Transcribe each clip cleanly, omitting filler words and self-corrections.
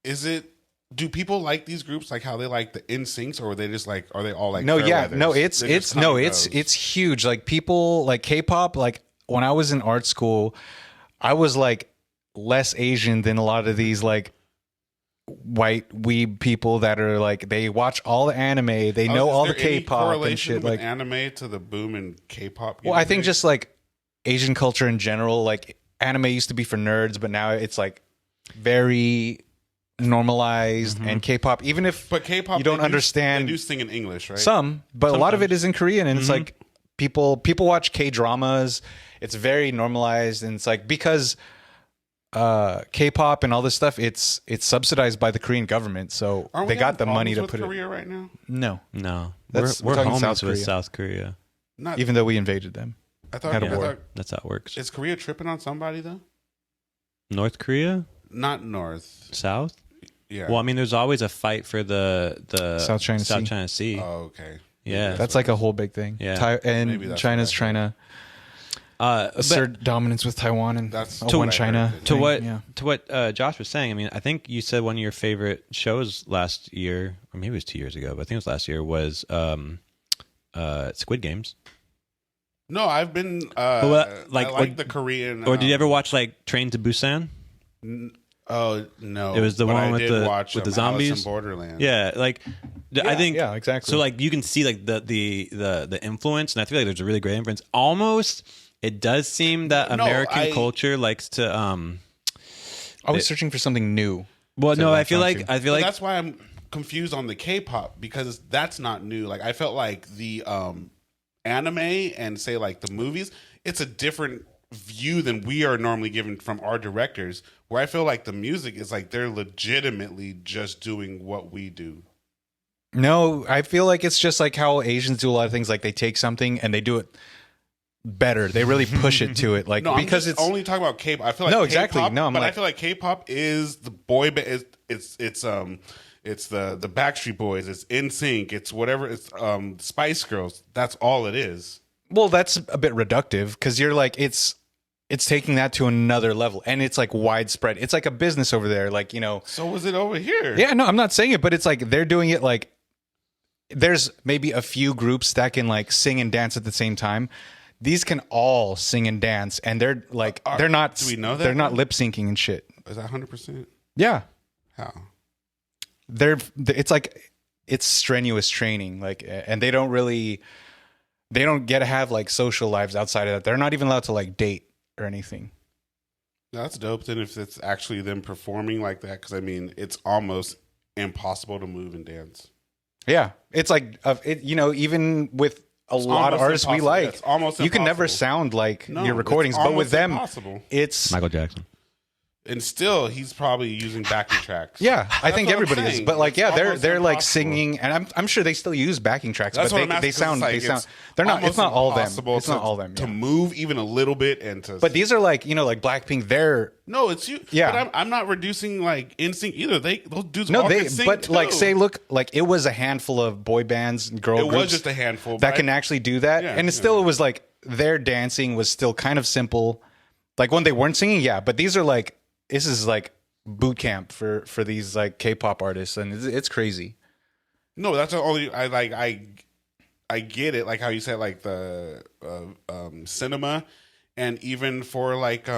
is it? Do people like these groups like how they like the NSYNCs, or are they just like, are they all like No, fair weathers? it's huge. Like people like K-pop. Like when I was in art school, I was like less Asian than a lot of these like white weeb people that are like, they watch all the anime, they know all the K-pop and shit. Like anime to the boom in K-pop. Well, I think just like Asian culture in general, like anime used to be for nerds, but now it's like very normalized. And K-pop, even if but K-pop you don't understand, they do sing in English, right? some, but a lot of it is in Korean, and it's like people watch K-dramas. It's very normalized, and it's like because K-pop and all this stuff, it's subsidized by the Korean government, so Aren't we they got having the money to problems with put Korea it. right now? No, we're talking homies South with Korea. South Korea. Not Even though we invaded them. I thought, had a I war. thought That's how it works. is Korea tripping on somebody though? North Korea, Not North. South. Yeah. Well, I mean, there's always a fight for the South China Sea. China Sea. Oh, okay. Yeah. That's like a whole big thing. Yeah. And Maybe that's China's what I trying to But assert dominance with Taiwan and That's a to one what I China. heard. thing. to what Josh was saying. I mean, I think you said one of your favorite shows last year, or maybe it was 2 years ago, but I think it was last year, was Squid Games. No, I've been like, I like the Korean. Or did you ever watch like Train to Busan? Oh no, It was the but one I with did the- watch, with the Alice in zombies? Borderland. Yeah, like I think yeah, exactly. So like you can see like the influence, and I feel like there's a really great influence. Almost, it does seem that No, American culture likes to Always searching for something new. Well, to no, I latch feel onto. like That's why I'm confused on the K-pop, because that's not new. Like I felt like the anime and say like the movies, it's a different view than we are normally given from our directors. Where I feel like the music is like they're legitimately just doing what we do. No, I feel like it's just like how Asians do a lot of things. Like they take something and they do it better. They really push it to it. Like No, because I'm it's just only talking about K-pop. I feel like No, exactly. K-pop, No, I'm but I like- feel like K-pop is the boy band. It's the Backstreet Boys. It's NSYNC. It's whatever. It's Spice Girls. That's all it is. well, that's a bit reductive because you're like it's taking that to another level, and it's like widespread. It's like a business over there. Like So was it over here? Yeah, no, I'm not saying it, but it's like they're doing it like there's maybe a few groups that can like sing and dance at the same time. These can all sing and dance, and they're like they're not. do we know that, they're not though? lip syncing and shit? Is that 100%? Yeah, How? it's like it's strenuous training, like, and they don't get to have like social lives outside of that. They're not even allowed to like date or anything. That's dope. Then if it's actually them performing like that, because I mean, it's almost impossible to move and dance. Yeah, it's like even with a lot of almost artists we impossible. like, It's almost you can never impossible. sound like No, your recordings, it's but with almost them, impossible. it's Michael Jackson. And still, he's probably using backing tracks. yeah. I think what I'm everybody is, saying. but like It's they're almost like impossible. singing, and I'm sure they still use backing tracks, That's but what I'm asking, they 'cause sound it's like they sound. it's They're not. It's almost not all them. impossible It's not all them. to Yeah. move even a little bit and to. But these are like like Blackpink. They're no, it's you. Yeah. but I'm not reducing like NSYNC either. Those dudes no, all they. can sing But too. like say, look, like it was a handful of boy bands, and girl It groups was just a handful that but can actually do that, Yeah, and it yeah. still was like their dancing was still kind of simple. Like when they weren't singing, yeah. But these are like this is like boot camp for these like K-pop artists, and it's crazy. No, that's the only I like. I get it, like how you said, like the cinema, and even for like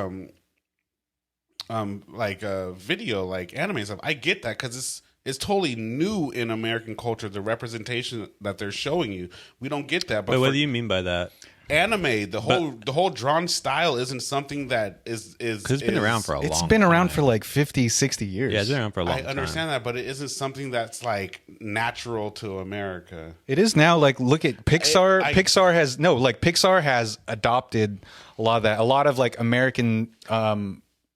video, like anime stuff. I get that because it's totally new in American culture. The representation that they're showing you, we don't get that. But But what for do you mean by that? anime, the whole drawn style isn't something that is Because it's been around for a long It's time. been around for like 50, 60 years. Yeah, it's been around for a long I time. understand that, but it isn't something that's like natural to America. It is now. Like, look at Pixar. I- Pixar has adopted a lot of that. A lot of like American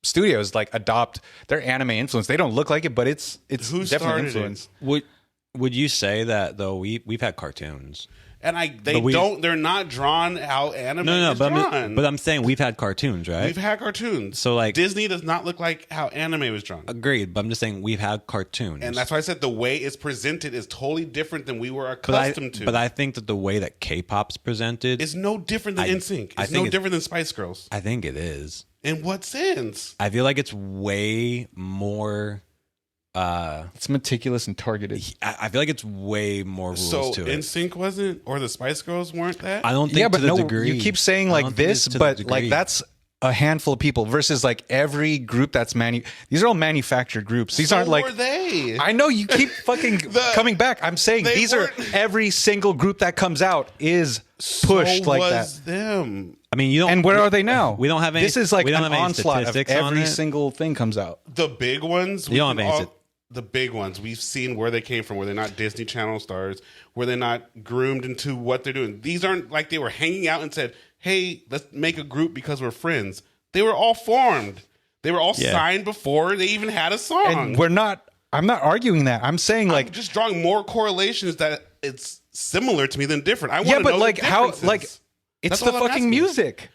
studios like adopt their anime influence. They don't look like it, but it's Who definitely started influence. Would you say that though we've had cartoons? And they're not drawn how anime is but drawn. I'm saying we've had cartoons, right? We've had cartoons. So, like- Disney does not look like how anime was drawn. Agreed, but I'm just saying we've had cartoons. And that's why I said the way it's presented is totally different than we were but accustomed to. But I think that the way that K-pop's presented, it's no different than I- NSYNC. I It's think no it's- different than Spice Girls. I think it is. In what sense? I feel like it's way more It's meticulous and targeted. I feel like it's way more rules So to it. NSYNC wasn't, or the Spice Girls weren't that. I don't think Yeah, to but the no, degree. you keep saying I like don't think this, it's to the but degree. like that's a handful of people versus like every group that's these are all manufactured groups. These So aren't like were they. I know you keep fucking coming back. I'm saying they these are weren't- every single group that comes out is pushed so like was that. them. I mean, you don't. And where are they now? We don't have any. This is like we don't an have any onslaught of statistics on every it. single thing comes out. The big ones. You don't we have can any the big ones. We've seen where they came from. Where they're not Disney Channel stars. Where they're not groomed into what they're doing. These aren't like they were hanging out and said, "Hey, let's make a group because we're friends." They were all formed. They were all signed before they even had a song. And I'm not arguing that. I'm saying like I'm just drawing more correlations that it's similar to me than different. I want yeah, to but know like the how differences. like it's That's the all I'm fucking asking. music.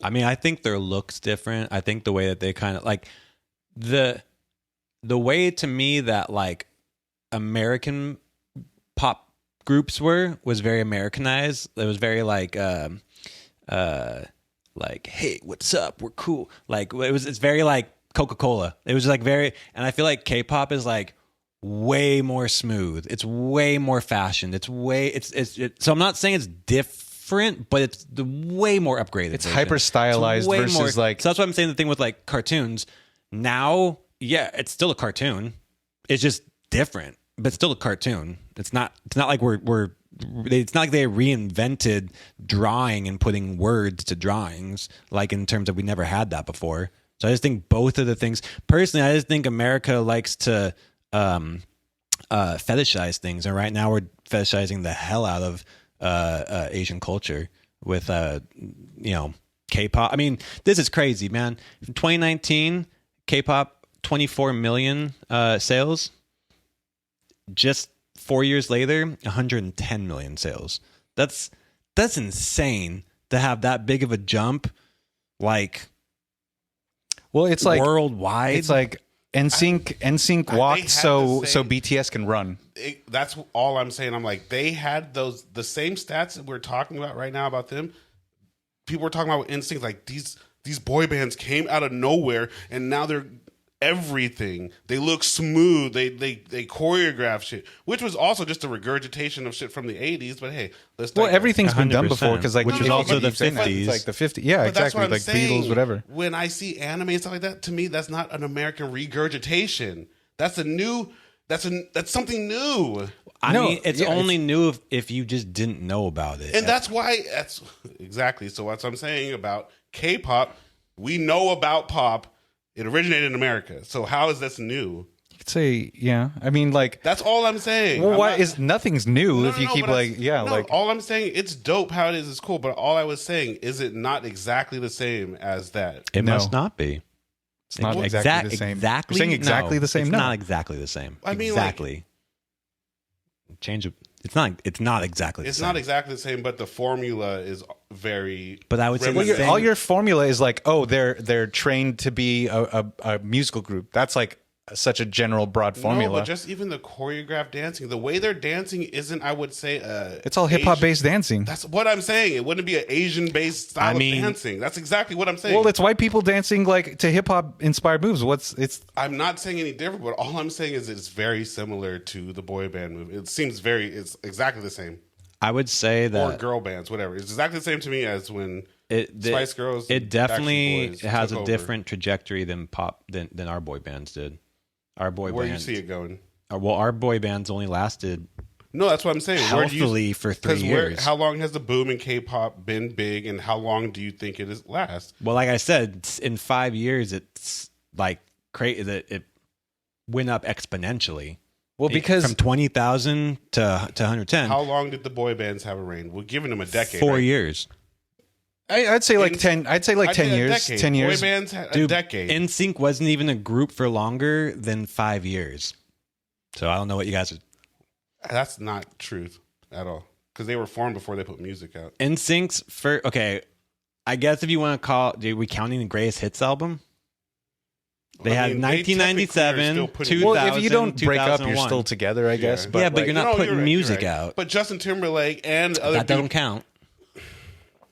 I mean, I think their looks different. I think the way that they kind of like the way to me that like American pop groups was very Americanized. It was very like hey, what's up? We're cool. Like it's very like Coca-Cola. It was like very, and I feel like K-pop is like way more smooth. It's way more fashioned. So I'm not saying it's different, but it's the way more upgraded. It's version. hyper stylized way versus like So that's what I'm saying. The thing with like cartoons now, yeah, it's still a cartoon. It's just different, but it's still a cartoon. It's not like it's not like they reinvented drawing and putting words to drawings, like in terms of we never had that before. So I just think both of the things. Personally, I just think America likes to fetishize things, and right now we're fetishizing the hell out of Asian culture with K-pop. I mean, this is crazy, man. In 2019, K-pop 24 million sales. Just 4 years later, 110 million sales. That's insane to have that big of a jump, like well, it's like worldwide. it's like NSYNC They walked had so the same- BTS can run. That's all I'm saying. I'm like, they had the same stats that we're talking about right now about them. People were talking about NSYNC, like these boy bands came out of nowhere and now they're everything. They look smooth. They choreograph shit, which was also just a regurgitation of shit from the 80s. But hey, let's Well, digress. everything's been done 100%, before because like which was you also keep the saying that. 50s. It's like the 50s. Yeah, But that's exactly. what I'm Like saying. Beatles, whatever. When I see anime and stuff like that, to me, that's not an American regurgitation. That's something new. I No, mean, it's yeah, only new if you just didn't know about it. And that's exactly. So what I'm saying about K-pop, we know about pop. It originated in America. So how is this new? You could say, yeah. I mean, like, That's all I'm saying. well, I'm why not- is nothing's new No, if no, you no, keep but like, yeah, no, like. all I'm saying, it's dope how it is. It's cool. But all I was saying, is it not exactly the same as that? it No. must not be. It's not exactly the same. Exactly. You're saying exactly No, the same? It's No. not exactly the same. I mean, like- exactly. Change it. It's not exactly. It's the same. not exactly the same, but the formula is very. But I would say the reminiscent. same- all your formula is like, oh, they're trained to be a musical group. That's like such a general broad formula. No, but just even the choreographed dancing, the way they're dancing isn't, I would say, it's all hip hop based dancing. That's what I'm saying. It wouldn't be an Asian based style I mean- of dancing. That's exactly what I'm saying. Well, it's white people dancing like to hip hop inspired moves. It's I'm not saying any different, but all I'm saying is it's very similar to the boy band movie. It seems it's exactly the same. I would say Or that girl bands, whatever. It's exactly the same to me as when it Spice Girls. It and definitely Backstreet Boys has took a over. different trajectory than our boy bands did. Our boy Where bands. you see it going? Well, our boy bands only lasted No, that's what I'm saying. Where do you- healthily for 3 'cause years. how long has the boom in K-pop been big, and how long do you think it is last? Well, like I said, in 5 years, it's like crazy that it went up exponentially. well because From 20,000 to 110, How long did the boy bands have a reign? We're giving them a decade. 4 right? years. I'd say like In- 10. I'd say like I'd 10 say a years. decade. 10 years. Boy bands had a Dude, decade. NSYNC wasn't even a group for longer than 5 years. So I don't know what you guys are. That's not truth at all, because they were formed before they put music out. NSYNC's first. Okay, I guess if you want to call, are we counting the greatest hits album? They had they technically are 1997, still putting- 2000, Well, if you don't break up, you're 2001. still together, I guess. Yeah. But Yeah, but like, you're not No, putting right, music right. out. But Justin Timberlake and other That doesn't people, count.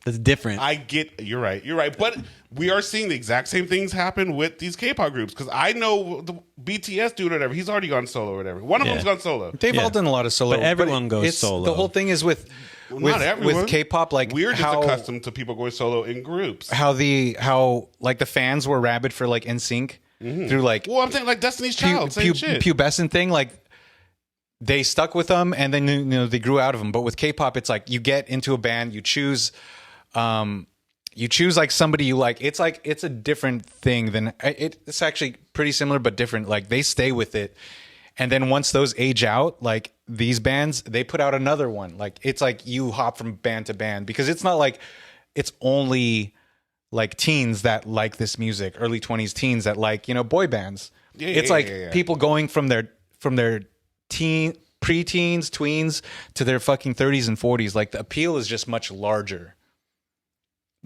That's different. I get. You're right. But we are seeing the exact same things happen with these K-pop groups, because I know BTS do whatever. He's already gone solo or whatever. One of them's gone solo. They've all done a lot of solo, But everyone goes it's, solo. The whole thing is with Not everyone. with K-pop, like We're just how accustomed to people going solo in groups. how like the fans were rabid for like NSYNC through like Well, I'm saying like Destiny's Child, same shit. pubescent thing, like they stuck with them and then they grew out of them. But with K-pop, it's like you get into a band, you choose like somebody you like. It's a different thing than it's actually pretty similar but different. Like they stay with it, and then once those age out, like these bands, they put out another one. Like it's like you hop from band to band because it's not like it's only like teens that like this music, early 20s teens that like boy bands. It's like people going from their preteens, tweens to their fucking 30s and 40s. Like the appeal is just much larger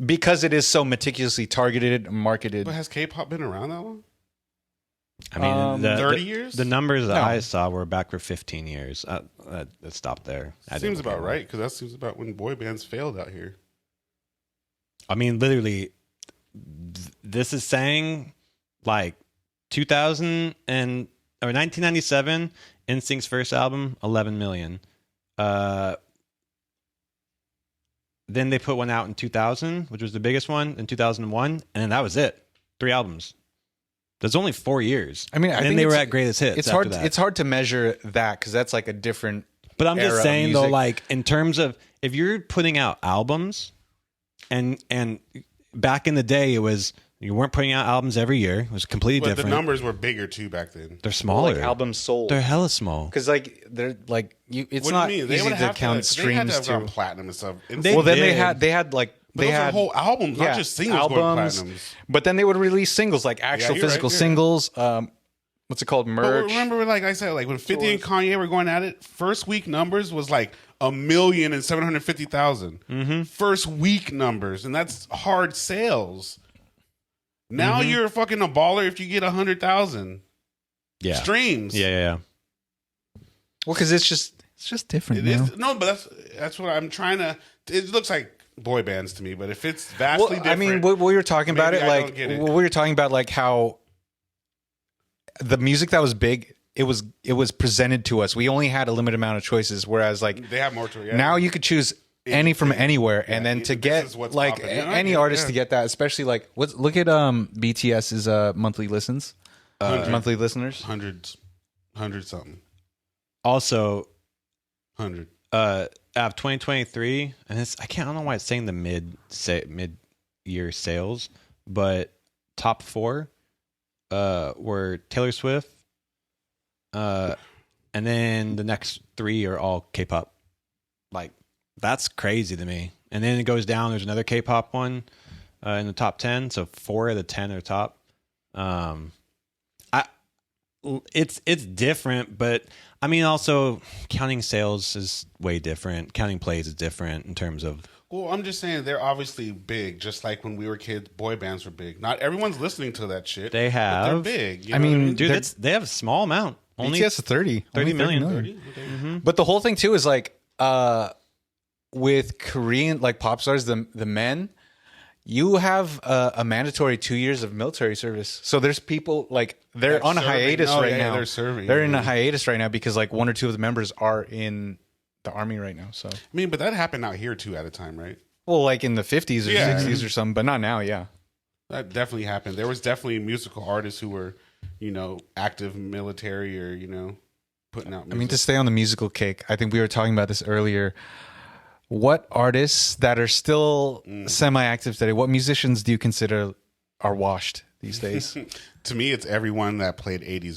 because it is so meticulously targeted and marketed. But has K-pop been around that long? I mean, 30 years? The numbers that I saw were back for 15 years. It stopped there. Seems about right, because that seems about when boy bands failed out here. I mean, literally, this is saying like 1997, NSYNC's first album, 11 million. Then they put one out in 2000, which was the biggest one, in 2001, and then that was it. 3 albums. There's only 4 years. I mean, I think they were at greatest hits. It's hard. It's hard to measure that because that's like a different. But I'm just era of saying though, music. like in terms of if you're putting out albums, and back in the day, it was you weren't putting out albums every year. It was completely But different. the numbers were bigger too back then. They're smaller. Like albums sold. They're hella small. Because like they're like you. It's What not do you mean? They easy would to have count They had streams to have gone to. platinum and stuff. Well, then did. they had like But they those are had whole albums, not just singles going platinums. But then they would release singles, like actual you're right, physical you're right. singles. What's it called? But Merch. remember, like I said, like when 50 and Kanye were going at it, first week numbers was like 1,750,000. First week numbers, and that's hard sales. Now you're fucking a baller if you get 100,000 streams. Yeah. Well, because it's just different. It is no, but that's what I'm trying to. It looks like boy bands to me, but if it's vastly different, I mean, what we were talking about maybe it, I like don't get it. what we were talking about, like how the music that was big, it was presented to us. We only had a limited amount of choices, whereas like they have more to it. now you could choose any from anywhere, and then to this get is what's like popping. Yeah, I any get it, artist yeah. to get that, especially like look at BTS's monthly listens, monthly listeners. hundred something, Also, 100. of 2023, and I don't know why it's saying the mid year sales, but top 4 were Taylor Swift, and then the next 3 are all K-pop. Like that's crazy to me. And then it goes down. There's another K-pop one in the top 10. So 4 of the 10 are top. It's different, but I mean, also counting sales is way different. Counting plays is different in terms of. Well, I'm just saying they're obviously big, just like when we were kids, boy bands were big. Not everyone's listening to that shit. They but have. they're big. You I know what mean, Dude, they have a small amount. Only BTS is 30 million. 30? Okay. But the whole thing too is like with Korean like pop stars, the men, you have a mandatory 2 years of military service. So there's people like they're That's on a serving. hiatus Oh, right yeah, now. they're serving. They're in a hiatus right now because like 1 or 2 of the members are in the army right now. So I mean, but that happened out here too at a time, right? well, like in the 50s or Yeah. 60s or something, but not now. Yeah. That definitely happened. There was definitely musical artists who were, active military or, putting out music. I mean, to stay on the musical kick, I think we were talking about this earlier. What artists that are still semi-active today, what musicians do you consider are washed these days? To me, it's everyone that played 80s